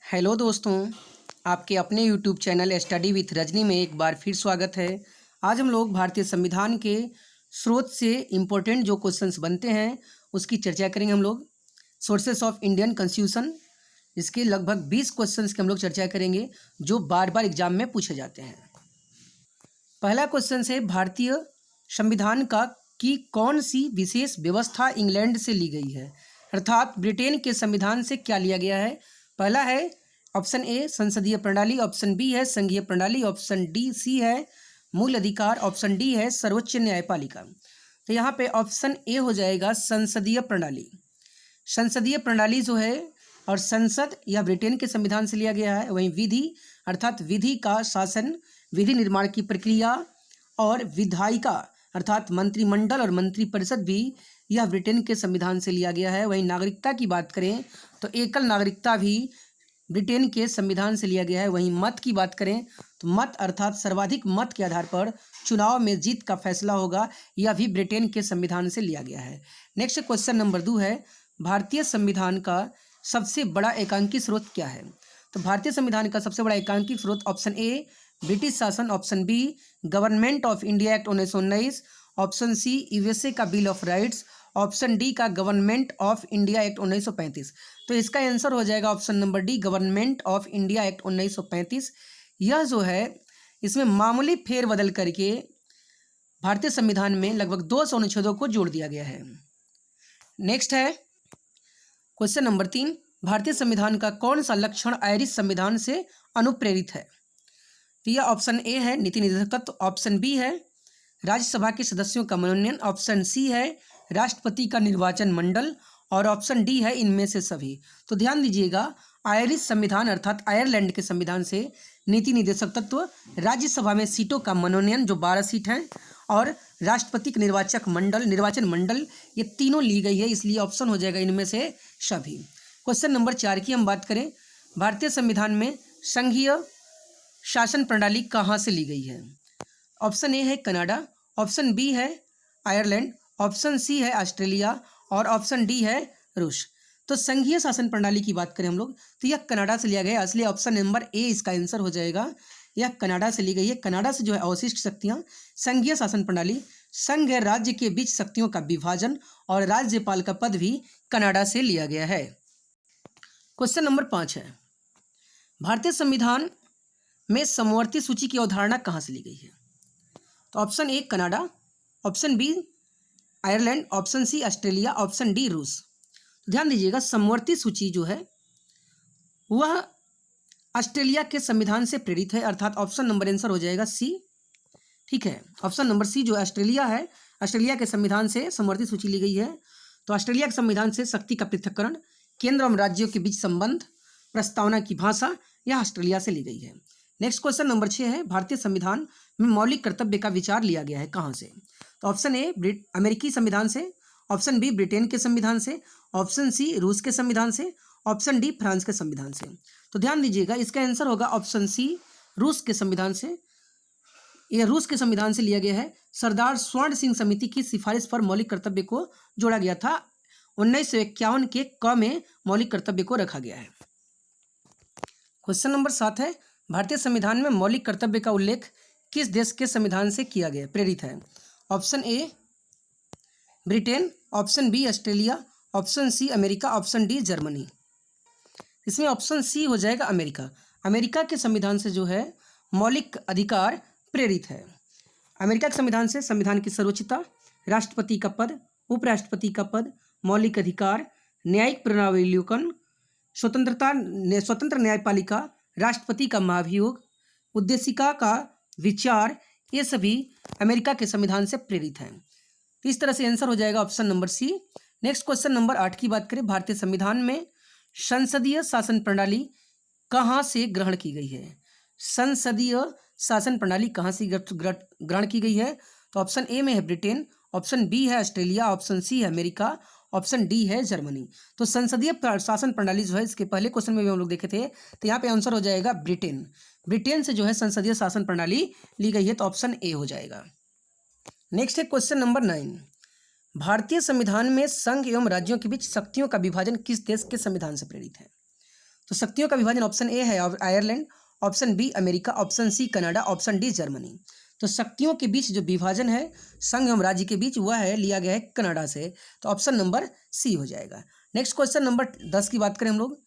Hello दोस्तों, आपके अपने YouTube channel study with Rajni में एक बार फिर स्वागत है। आज हम लोग भारतीय संविधान के स्रोत से इम्पोर्टेंट जो क्वेश्चंस बनते हैं उसकी चर्चा करेंगे। हम लोग सोर्सेस ऑफ इंडियन कॉन्स्टिट्यूशन, इसके लगभग 20 क्वेश्चंस की हम लोग चर्चा करेंगे जो बार बार एग्जाम में पूछे जाते हैं। पहला क्वेश्चन है, भारतीय संविधान की कौन सी विशेष व्यवस्था इंग्लैंड से ली गई है, अर्थात ब्रिटेन के संविधान से क्या लिया गया है। पहला है ऑप्शन ए संसदीय प्रणाली, ऑप्शन बी है संघीय प्रणाली, ऑप्शन डी सी है मूल अधिकार, ऑप्शन डी है सर्वोच्च न्यायपालिका। तो यहाँ पे ऑप्शन ए हो जाएगा संसदीय प्रणाली। संसदीय प्रणाली जो है और संसद यह ब्रिटेन के संविधान से लिया गया है। वहीं विधि अर्थात विधि का शासन, विधि निर्माण की प्रक्रिया और विधायिका अर्थात मंत्रिमंडल और मंत्रिपरिषद भी यह ब्रिटेन के संविधान से लिया गया है। वहीं नागरिकता की बात करें तो एकल नागरिकता भी ब्रिटेन के संविधान से लिया गया है। वहीं मत की बात करें तो मत अर्थात सर्वाधिक मत के आधार पर चुनाव में जीत का फैसला होगा, यह भी ब्रिटेन के संविधान से लिया गया है। नेक्स्ट क्वेश्चन नंबर 2 है, भारतीय संविधान का सबसे बड़ा एकांकी स्रोत क्या है। तो भारतीय संविधान का सबसे बड़ा एकांकी स्रोत ऑप्शन ए ब्रिटिश शासन, option B Government of India Act 1919, option C USA का Bill of Rights, option D का गवर्नमेंट ऑफ इंडिया एक्ट 1935। तो इसका आंसर हो जाएगा option number D Government of India Act 1935। यह जो है इसमें मामूली फेरबदल करके भारतीय संविधान में लगभग 200 अनुच्छेदों को जोड़ दिया गया है। नेक्स्ट है क्वेश्चन नंबर 3, भारतीय संविधान का कौन सा लक्षण आयरिश संविधान से अनुप्रेरित है। तो यह ऑप्शन ए है नीति निदेशकत्व, ऑप्शन बी है राज्यसभा के सदस्यों का मनोनयन, ऑप्शन सी है राष्ट्रपति का निर्वाचन मंडल और ऑप्शन डी है इनमें से सभी। तो ध्यान दीजिएगा, आयरिश संविधान अर्थात आयरलैंड के संविधान से नीति निदेशक तत्व, राज्यसभा में सीटों का मनोनयन जो 12 सीट हैं और राष्ट्रपति का निर्वाचन मंडल ये तीनों ली गई है, इसलिए ऑप्शन हो जाएगा इनमें से सभी। क्वेश्चन नंबर 4 की हम बात करें, भारतीय संविधान में संघीय शासन प्रणाली कहाँ से ली गई है। ऑप्शन ए है कनाडा, ऑप्शन बी है आयरलैंड, ऑप्शन सी है ऑस्ट्रेलिया और ऑप्शन डी है रूस। तो संघीय शासन प्रणाली की बात करें हम लोग तो यह कनाडा से लिया गया है, इसलिए ऑप्शन नंबर ए इसका आंसर हो जाएगा। यह कनाडा से ली गई है। कनाडा से जो है अवशिष्ट शक्तियाँ, संघीय शासन प्रणाली, संघ राज्य के बीच शक्तियों का विभाजन और राज्यपाल का पद भी कनाडा से लिया गया है। क्वेश्चन नंबर 5 है, भारतीय संविधान में समवर्ती सूची की अवधारणा कहाँ से ली गई है। तो option A Canada, option B Ireland, option C Australia, option D रूस। तो ध्यान दीजिएगा, समवर्ती सूची जो है वह ऑस्ट्रेलिया के संविधान से प्रेरित है, अर्थात ऑप्शन नंबर आंसर हो जाएगा सी। ठीक है, ऑप्शन नंबर सी जो ऑस्ट्रेलिया है, ऑस्ट्रेलिया के संविधान से समवर्ती सूची ली गई है। तो ऑस्ट्रेलिया के संविधान से शक्ति का पृथक्करण, केंद्र एवं राज्यों के बीच संबंध, प्रस्तावना की भाषा, यह ऑस्ट्रेलिया से ली गई है। नेक्स्ट क्वेश्चन नंबर 6 है, भारतीय संविधान में मौलिक कर्तव्य का विचार लिया गया है कहाँ से। तो ऑप्शन ए अमेरिकी संविधान से, ऑप्शन बी ब्रिटेन के संविधान से, ऑप्शन सी रूस के संविधान से, ऑप्शन डी फ्रांस के संविधान से। तो ध्यान दीजिएगा, इसका आंसर होगा ऑप्शन सी रूस के संविधान से। यह रूस के संविधान से लिया गया है। सरदार स्वर्ण सिंह समिति की सिफारिश पर मौलिक कर्तव्य को जोड़ा गया था। 1951 के क में मौलिक कर्तव्य को रखा गया है। क्वेश्चन नंबर 7 है, भारतीय संविधान में मौलिक कर्तव्य का उल्लेख किस देश के संविधान से किया गया प्रेरित है। Option A Britain, option B Australia, option C America, option D Germany. इसमें ऑप्शन सी हो जाएगा अमेरिका। अमेरिका के संविधान से जो है मौलिक अधिकार प्रेरित है। अमेरिका के संविधान से संविधान की सर्वोच्चता, राष्ट्रपति का पद, उपराष्ट्रपति का पद, मौलिक अधिकार, न्यायिक पुनरावलोकन, स्वतंत्र न्यायपालिका, राष्ट्रपति का महाभियोग, उद्देशिका का विचार, ये सभी अमेरिका के संविधान से प्रेरित हैं। तो इस तरह से आंसर हो जाएगा option number C. Next question number 8 की बात करें, भारतीय संविधान में संसदीय शासन प्रणाली कहाँ से ग्रहण की गई है। संसदीय शासन प्रणाली कहाँ से ग्रहण की गई है। तो ऑप्शन ए में है ब्रिटेन, ऑप्शन बी है ऑस्ट्रेलिया, ऑप्शन सी है अमेरिका, ऑप्शन डी है जर्मनी। तो संसदीय शासन प्रणाली जो है इसके पहले क्वेश्चन में भी हम लोग देखे थे, तो यहाँ पे आंसर हो जाएगा ब्रिटेन। ब्रिटेन से जो है संसदीय शासन प्रणाली ली गई है, तो ऑप्शन ए हो जाएगा। नेक्स्ट है क्वेश्चन नंबर 9, भारतीय संविधान में संघ एवं राज्यों के बीच शक्तियों का विभाजन किस देश के संविधान से प्रेरित है। तो शक्तियों का विभाजन ऑप्शन ए है Ireland, option B America, option C Canada, option D Germany. तो शक्तियों के बीच जो विभाजन है संघ एवं राज्य के बीच वह है लिया गया है कनाडा से। तो ऑप्शन नंबर सी हो जाएगा। नेक्स्ट क्वेश्चन नंबर 10 की बात करें हम लोग।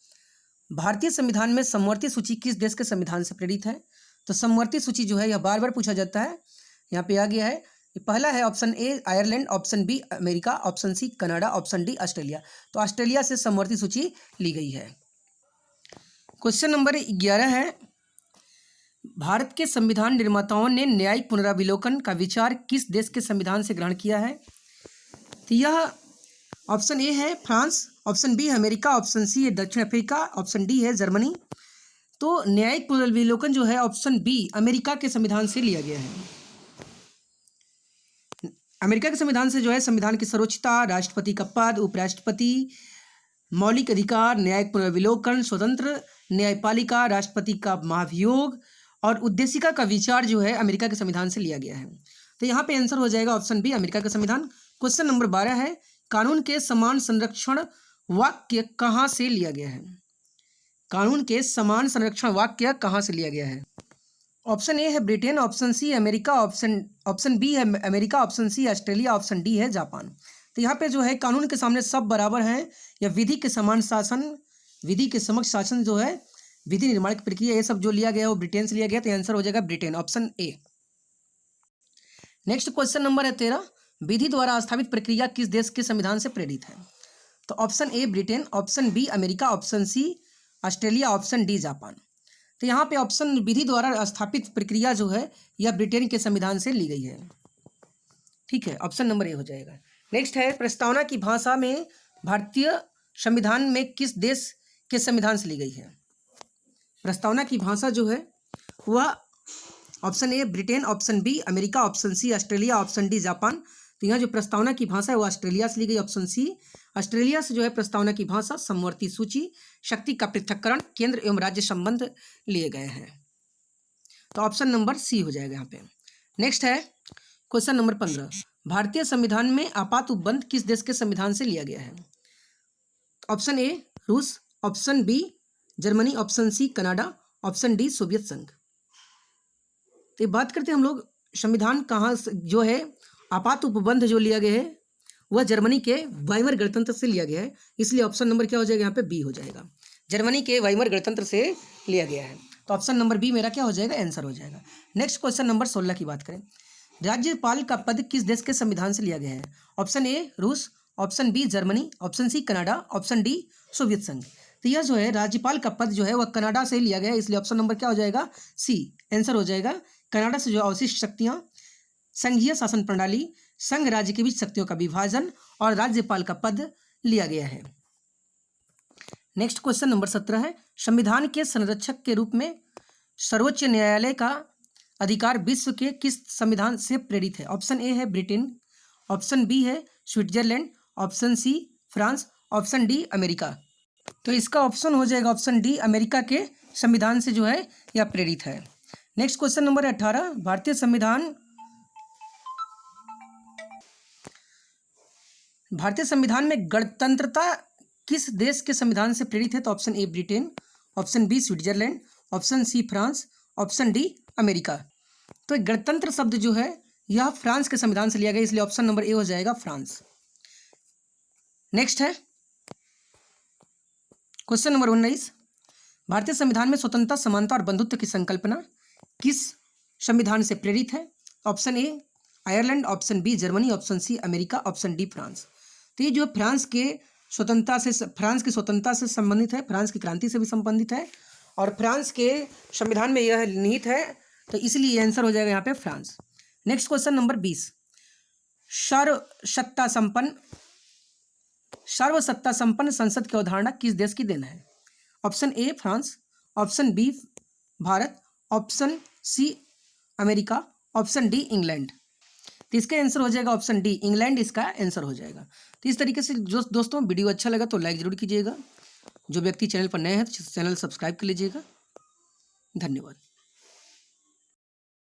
भारतीय संविधान में समवर्ती सूची किस देश के संविधान से प्रेरित है? तो समवर्ती सूची जो है यह बार बार पूछा जाता है, यहाँ पे आ गया है। पहला है option A Ireland, option B America, option C Canada, option D Australia. तो ऑस्ट्रेलिया से समवर्ती सूची ली गई है। क्वेश्चन नंबर 11 है, भारत के संविधान निर्माताओं ने न्यायिक पुनरावलोकन का विचार किस देश के संविधान से ग्रहण किया है? तो यह ऑप्शन ए है फ्रांस, ऑप्शन बी है अमेरिका, ऑप्शन सी है दक्षिण अफ्रीका, ऑप्शन डी है जर्मनी। तो न्यायिक पुनरावलोकन जो है ऑप्शन बी अमेरिका के संविधान से लिया गया है। अमेरिका के संविधान से जो है संविधान की सर्वोच्चता, राष्ट्रपति का पद, उपराष्ट्रपति, मौलिक अधिकार, न्यायिक पुनर्विलोकन, स्वतंत्र न्यायपालिका, राष्ट्रपति का महाभियोग और उद्देशिका का विचार जो है अमेरिका के संविधान से लिया गया है। तो यहाँ पे आंसर हो जाएगा ऑप्शन बी अमेरिका का संविधान। क्वेश्चन नंबर 12 है, कानून के समान संरक्षण वाक्य कहाँ से लिया गया है? कानून के समान संरक्षण वाक्य कहाँ से लिया गया है? ऑप्शन ए है Britain, option C America, option B है America, option C Australia, option D है जापान। तो यहाँ पे जो है कानून के सामने सब बराबर हैं या विधि के समान शासन, विधि के समक्ष शासन जो है विधि निर्माण की प्रक्रिया, ये सब जो लिया गया है वो ब्रिटेन से लिया गया। तो आंसर हो जाएगा Britain, option A. Next question number है 13, विधि द्वारा स्थापित प्रक्रिया किस देश के संविधान से प्रेरित है? तो option A Britain, option B America, option C Australia, option D Japan. तो यहाँ पे ऑप्शन विधि द्वारा स्थापित प्रक्रिया जो है यह ब्रिटेन के संविधान से ली गई है। ठीक है, ऑप्शन नंबर ए हो जाएगा। नेक्स्ट है, प्रस्तावना की भाषा में भारतीय संविधान में किस देश के संविधान से ली गई है? प्रस्तावना की भाषा जो है वह option A Britain, option B America, option C Australia, option D Japan. तो यहाँ जो प्रस्तावना की भाषा है वो ऑस्ट्रेलिया से ली गई, ऑप्शन सी। ऑस्ट्रेलिया से जो है प्रस्तावना की भाषा, समवर्ती सूची, शक्ति का पृथक्करण, केंद्र एवं राज्य संबंध लिए गए हैं। तो ऑप्शन नंबर सी हो जाएगा यहाँ पे। नेक्स्ट है क्वेश्चन नंबर 15, भारतीय संविधान में आपात उपबंध किस देश के संविधान से लिया गया है? ऑप्शन ए रूस, option B Germany, option C Canada, option D Soviet संघ। तो बात करते हैं हम लोग संविधान कहाँ जो है आपात उपबंध जो लिया गया है वह जर्मनी के वाइमर गणतंत्र से लिया गया है, इसलिए ऑप्शन नंबर क्या हो जाएगा यहाँ पे बी हो जाएगा। जर्मनी के वाइमर गणतंत्र से लिया गया है, तो ऑप्शन नंबर बी मेरा क्या हो जाएगा, आंसर हो जाएगा। नेक्स्ट क्वेश्चन नंबर 16 की बात करें, राज्यपाल का पद किस देश के संविधान से लिया गया है? ऑप्शन ए रूस, option B Germany, option C Canada, option D Soviet संघ। तो यह जो है राज्यपाल का पद जो है वह कनाडा से लिया गया है, इसलिए ऑप्शन नंबर क्या हो जाएगा, सी आंसर हो जाएगा। कनाडा से जो अवशिष्ट शक्तियाँ, संघीय शासन प्रणाली, संघ राज्य के बीच शक्तियों का विभाजन और राज्यपाल का पद लिया गया है। नेक्स्ट क्वेश्चन नंबर 17 है, संविधान के संरक्षक के रूप में सर्वोच्च न्यायालय का अधिकार विश्व के किस संविधान से प्रेरित है? ऑप्शन ए है ब्रिटेन, ऑप्शन बी है Switzerland, option C France, option D America. तो इसका ऑप्शन हो जाएगा ऑप्शन डी, अमेरिका के संविधान से जो है यह प्रेरित है। नेक्स्ट क्वेश्चन नंबर 18, भारतीय संविधान में गणतंत्रता किस देश के संविधान से प्रेरित है? तो option A Britain, option B Switzerland, option C France, option D America. तो गणतंत्र शब्द जो है यह फ्रांस के संविधान से लिया गया, इसलिए ऑप्शन नंबर ए हो जाएगा फ्रांस। नेक्स्ट है क्वेश्चन नंबर 19, भारतीय संविधान में स्वतंत्रता, समानता और बंधुत्व की संकल्पना किस संविधान से प्रेरित है? Option A Ireland, option B Germany, option C America, option D France. तो ये जो फ्रांस की स्वतंत्रता से संबंधित है, फ्रांस की क्रांति से भी संबंधित है और फ्रांस के संविधान में यह निहित है, तो इसलिए आंसर हो जाएगा यहाँ पे फ्रांस। नेक्स्ट क्वेश्चन नंबर 20, सर्वसत्ता संपन्न संसद की अवधारणा किस देश की देन है? Option A France, option B Bharat, option C America, option D England. तो इसका आंसर हो जाएगा ऑप्शन डी इंग्लैंड, इसका आंसर हो जाएगा। तो इस तरीके से जो दोस्तों वीडियो अच्छा लगा तो लाइक जरूर कीजिएगा, जो व्यक्ति चैनल पर नए हैं तो चैनल सब्सक्राइब कर लीजिएगा। धन्यवाद।